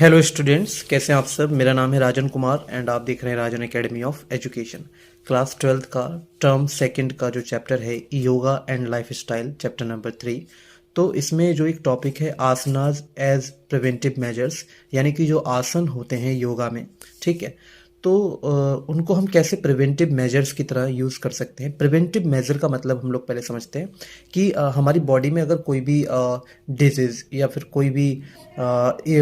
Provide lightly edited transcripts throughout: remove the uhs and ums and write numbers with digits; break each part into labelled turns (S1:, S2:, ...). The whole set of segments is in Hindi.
S1: हेलो स्टूडेंट्स, कैसे हैं आप सब। मेरा नाम है राजन कुमार एंड आप देख रहे हैं Rajan academy of education. Class 12th का टर्म सेकंड का जो चैप्टर है yoga and lifestyle, chapter number 3। तो इसमें जो एक टॉपिक है आसनाज एज प्रिवेंटिव मेजर्स, यानी कि जो आसन होते हैं योगा में, ठीक है। तो उनको हम कैसे प्रिवेंटिव मेजर्स की तरह यूज़ कर सकते हैं। प्रिवेंटिव मेजर का मतलब हम लोग पहले समझते हैं कि हमारी बॉडी में अगर कोई भी डिजीज़ या फिर कोई भी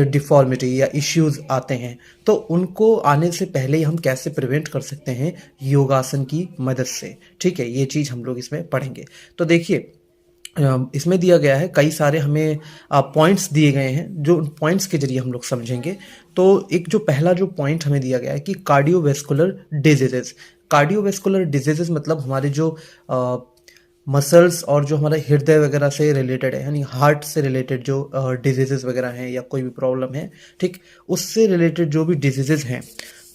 S1: डिफॉर्मिटी या इश्यूज आते हैं तो उनको आने से पहले ही हम कैसे प्रिवेंट कर सकते हैं योगासन की मदद से, ठीक है। ये चीज़ हम लोग इसमें पढ़ेंगे। तो देखिए, इसमें दिया गया है कई सारे हमें पॉइंट्स दिए गए हैं, जो पॉइंट्स के जरिए हम लोग समझेंगे। तो एक जो पहला जो पॉइंट हमें दिया गया है कि कार्डियोवेस्कुलर डिजीजेस। कार्डियोवेस्कुलर डिजीजेस मतलब हमारे जो मसल्स और जो हमारे हृदय वगैरह से रिलेटेड है, यानी हार्ट से रिलेटेड जो डिजीजेस वगैरह हैं या कोई भी प्रॉब्लम है, ठीक, उससे रिलेटेड जो भी डिजीजेस हैं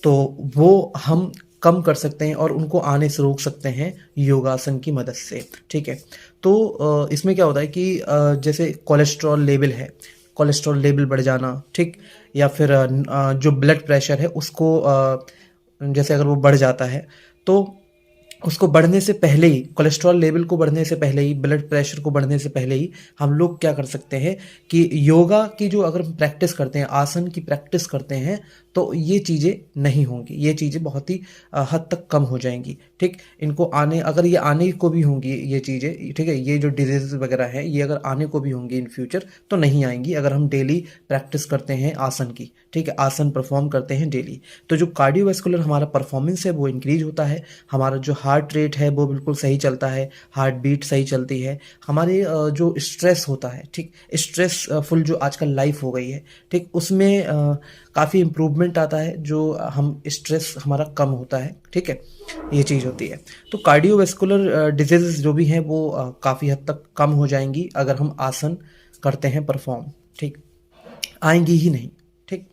S1: तो वो हम कम कर सकते हैं और उनको आने से रोक सकते हैं योगासन की मदद से, ठीक है। तो इसमें क्या होता है कि जैसे कोलेस्ट्रॉल लेवल है, कोलेस्ट्रॉल लेवल बढ़ जाना, ठीक, या फिर जो ब्लड प्रेशर है उसको जैसे अगर वो बढ़ जाता है तो उसको बढ़ने से पहले ही, कोलेस्ट्रॉल लेवल को बढ़ने से पहले ही, ब्लड प्रेशर को बढ़ने से पहले ही हम लोग क्या कर सकते हैं कि योगा की जो अगर हम प्रैक्टिस करते हैं, आसन की प्रैक्टिस करते हैं तो ये चीज़ें नहीं होंगी, ये चीज़ें बहुत ही हद तक कम हो जाएंगी, ठीक। इनको आने, अगर ये आने को भी होंगी ये चीज़ें, ठीक है, ये जो डिजीज़ वगैरह है ये अगर आने को भी होंगी इन फ्यूचर तो नहीं आएंगी अगर हम डेली प्रैक्टिस करते हैं आसन की, ठीक है, आसन परफॉर्म करते हैं डेली। तो जो कार्डियोवैस्कुलर हमारा परफॉर्मेंस है वो इंक्रीज होता है, हमारा जो हार्ट रेट है वो बिल्कुल सही चलता है, हार्ट बीट सही चलती है, हमारे जो स्ट्रेस होता है, ठीक, स्ट्रेसफुल जो आजकल लाइफ हो गई है, ठीक, उसमें काफ़ी इम्प्रूवमेंट आता है, जो हम स्ट्रेस हमारा कम होता है, ठीक है, ये चीज़ होती है। तो कार्डियोवैस्कुलर डिजीज़ जो भी हैं वो काफ़ी हद तक कम हो जाएंगी अगर हम आसन करते हैं परफॉर्म, ठीक, आएंगी ही नहीं, ठीक।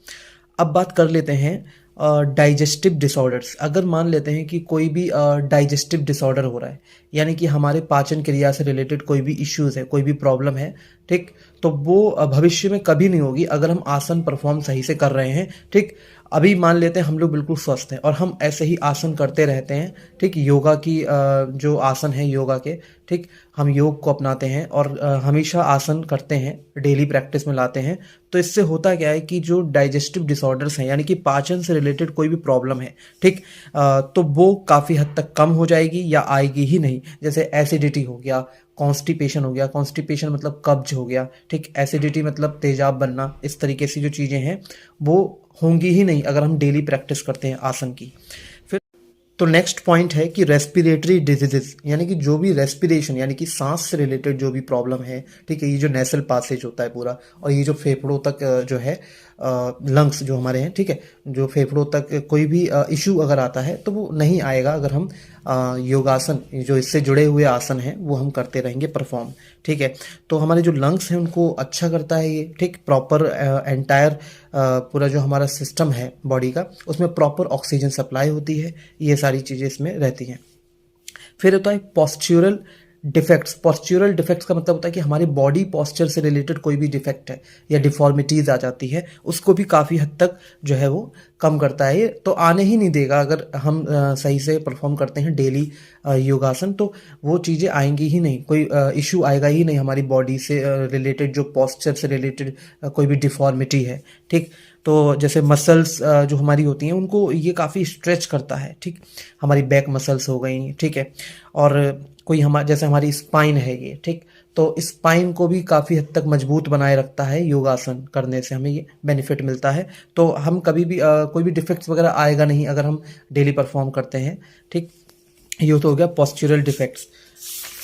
S1: अब बात कर लेते हैं डाइजेस्टिव डिसऑर्डर्स। अगर मान लेते हैं कि कोई भी डाइजेस्टिव डिसऑर्डर हो रहा है, यानी कि हमारे पाचन क्रिया से रिलेटेड कोई भी इश्यूज है, कोई भी प्रॉब्लम है, ठीक, तो वो भविष्य में कभी नहीं होगी अगर हम आसन परफॉर्म सही से कर रहे हैं, ठीक। अभी मान लेते हैं हम लोग बिल्कुल स्वस्थ हैं और हम ऐसे ही आसन करते रहते हैं, ठीक, योगा की जो आसन है योगा के, ठीक, हम योग को अपनाते हैं और हमेशा आसन करते हैं, डेली प्रैक्टिस में लाते हैं। तो इससे होता क्या है कि जो डाइजेस्टिव डिसऑर्डर्स हैं, यानी कि पाचन से रिलेटेड कोई भी प्रॉब्लम है, ठीक, तो वो काफ़ी हद तक कम हो जाएगी या आएगी ही नहीं। जैसे एसिडिटी हो गया, कॉन्स्टिपेशन हो गया, कॉन्स्टिपेशन मतलब कब्ज हो गया, ठीक, एसिडिटी मतलब तेजाब बनना, इस तरीके से जो चीज़ें हैं वो होंगी ही नहीं अगर हम डेली प्रैक्टिस करते हैं आसन की। फिर तो नेक्स्ट पॉइंट है कि रेस्पिरेटरी डिजीजेस, यानी कि जो भी रेस्पिरेशन यानी कि सांस से रिलेटेड जो भी प्रॉब्लम है, ठीक है, ये जो नेसल पासेज होता है पूरा, और ये जो फेफड़ों तक जो है लंग्स जो हमारे हैं, ठीक है, जो फेफड़ों तक कोई भी इशू अगर आता है तो वो नहीं आएगा अगर हम योगासन, जो इससे जुड़े हुए आसन हैं वो हम करते रहेंगे परफॉर्म, ठीक है। तो हमारे जो लंग्स हैं उनको अच्छा करता है ये, ठीक, प्रॉपर एंटायर पूरा जो हमारा सिस्टम है बॉडी का उसमें प्रॉपर ऑक्सीजन सप्लाई होती है, ये सारी चीज़ें इसमें रहती हैं। फिर होता है पॉस्चुरल डिफेक्ट्स। पॉस्चुरल डिफेक्ट्स का मतलब होता है कि हमारी बॉडी पॉस्चर से रिलेटेड कोई भी डिफेक्ट है या डिफॉर्मिटीज आ जाती है, उसको भी काफ़ी हद तक जो है वो कम करता है ये। तो आने ही नहीं देगा अगर हम सही से परफॉर्म करते हैं डेली योगासन, तो वो चीज़ें आएंगी ही नहीं, कोई इशू आएगा ही नहीं हमारी बॉडी से रिलेटेड, जो पॉस्चर से रिलेटेड कोई भी डिफॉर्मिटी है, ठीक। तो जैसे मसल्स जो हमारी होती हैं उनको ये काफ़ी स्ट्रेच करता है, ठीक, हमारी बैक मसल्स हो गई, ठीक है, और कोई हमारा जैसे हमारी स्पाइन है ये, ठीक, तो स्पाइन को भी काफ़ी हद तक मजबूत बनाए रखता है योगासन करने से, हमें ये बेनिफिट मिलता है। तो हम कभी भी कोई भी डिफेक्ट्स वगैरह आएगा नहीं अगर हम डेली परफॉर्म करते हैं, ठीक। ये तो हो गया पॉस्चुरल डिफेक्ट्स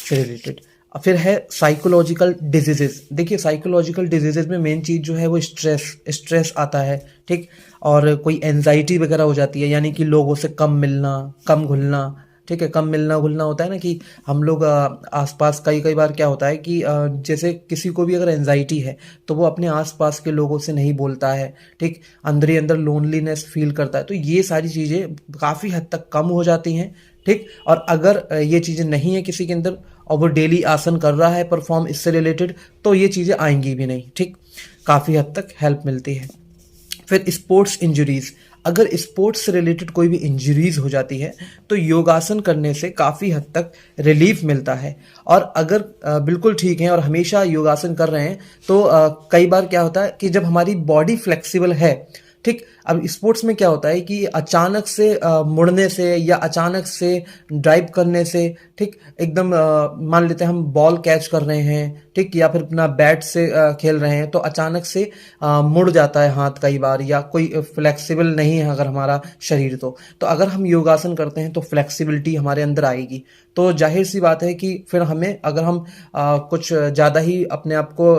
S1: से रिलेटेड। फिर है साइकोलॉजिकल डिजीजेस। देखिए, साइकोलॉजिकल डिजीजेस में मेन चीज़ जो है वो स्ट्रेस आता है, ठीक, और कोई एनजाइटी वगैरह हो जाती है, यानी कि लोगों से कम मिलना, कम घुलना, ठीक है, कम मिलना घुलना होता है ना कि हम लोग आसपास, कई कई बार क्या होता है कि जैसे किसी को भी अगर एनजाइटी है तो वो अपने आसपास के लोगों से नहीं बोलता है, ठीक, अंदर ही अंदर लोनलीनेस फील करता है। तो ये सारी चीज़ें काफ़ी हद तक कम हो जाती हैं, ठीक। और अगर ये चीज़ें नहीं है किसी के अंदर और वो डेली आसन कर रहा है परफॉर्म इससे रिलेटेड, तो ये चीज़ें आएंगी भी नहीं, ठीक, काफ़ी हद तक हेल्प मिलती है। फिर स्पोर्ट्स इंजरीज, अगर स्पोर्ट्स से रिलेटेड कोई भी इंजरीज हो जाती है तो योगासन करने से काफ़ी हद तक रिलीफ मिलता है। और अगर बिल्कुल ठीक है और हमेशा योगासन कर रहे हैं तो कई बार क्या होता है कि जब हमारी बॉडी फ्लेक्सिबल है, ठीक, अब स्पोर्ट्स में क्या होता है कि अचानक से मुड़ने से या अचानक से ड्राइव करने से, ठीक, एकदम मान लेते हैं हम बॉल कैच कर रहे हैं, ठीक, या फिर अपना बैट से खेल रहे हैं तो अचानक से मुड़ जाता है हाथ कई बार, या कोई फ्लेक्सिबल नहीं है अगर हमारा शरीर, तो अगर हम योगासन करते हैं तो फ्लेक्सिबिलिटी हमारे अंदर आएगी। तो जाहिर सी बात है कि फिर हमें, अगर हम कुछ ज़्यादा ही अपने आप को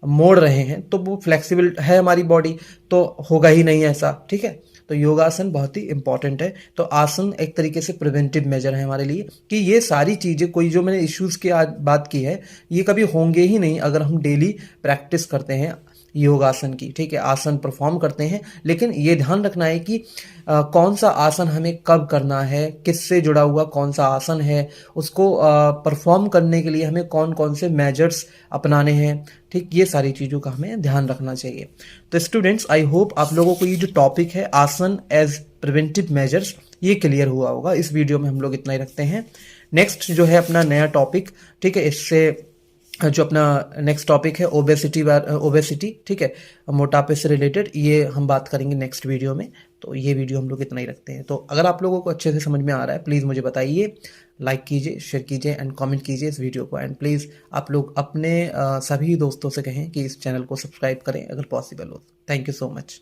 S1: मोड़ रहे हैं तो वो फ्लेक्सिबल है हमारी बॉडी, तो होगा ही नहीं ऐसा, ठीक है। तो योगासन बहुत ही इंपॉर्टेंट है। तो आसन एक तरीके से प्रिवेंटिव मेजर है हमारे लिए कि ये सारी चीज़ें, कोई जो मैंने इश्यूज़ की आज बात की है, ये कभी होंगे ही नहीं अगर हम डेली प्रैक्टिस करते हैं योगासन की, ठीक है, आसन परफॉर्म करते हैं। लेकिन ये ध्यान रखना है कि कौन सा आसन हमें कब करना है, किससे जुड़ा हुआ कौन सा आसन है, उसको परफॉर्म करने के लिए हमें कौन कौन से मेजर्स अपनाने हैं, ठीक, ये सारी चीज़ों का हमें ध्यान रखना चाहिए। तो स्टूडेंट्स, आई होप आप लोगों को ये जो टॉपिक है आसन एज प्रिवेंटिव मेजर्स, ये क्लियर हुआ होगा। इस वीडियो में हम लोग इतना ही रखते हैं। नेक्स्ट जो है अपना नया टॉपिक, ठीक है, इससे जो अपना नेक्स्ट टॉपिक है ओबेसिटी, ठीक है, मोटापे से रिलेटेड, ये हम बात करेंगे नेक्स्ट वीडियो में। तो ये वीडियो हम लोग इतना ही रखते हैं। तो अगर आप लोगों को अच्छे से समझ में आ रहा है, प्लीज़ मुझे बताइए, लाइक कीजिए, शेयर कीजिए एंड कमेंट कीजिए इस वीडियो को। एंड प्लीज़ आप लोग अपने सभी दोस्तों से कहें कि इस चैनल को सब्सक्राइब करें अगर पॉसिबल हो। Thank you so much.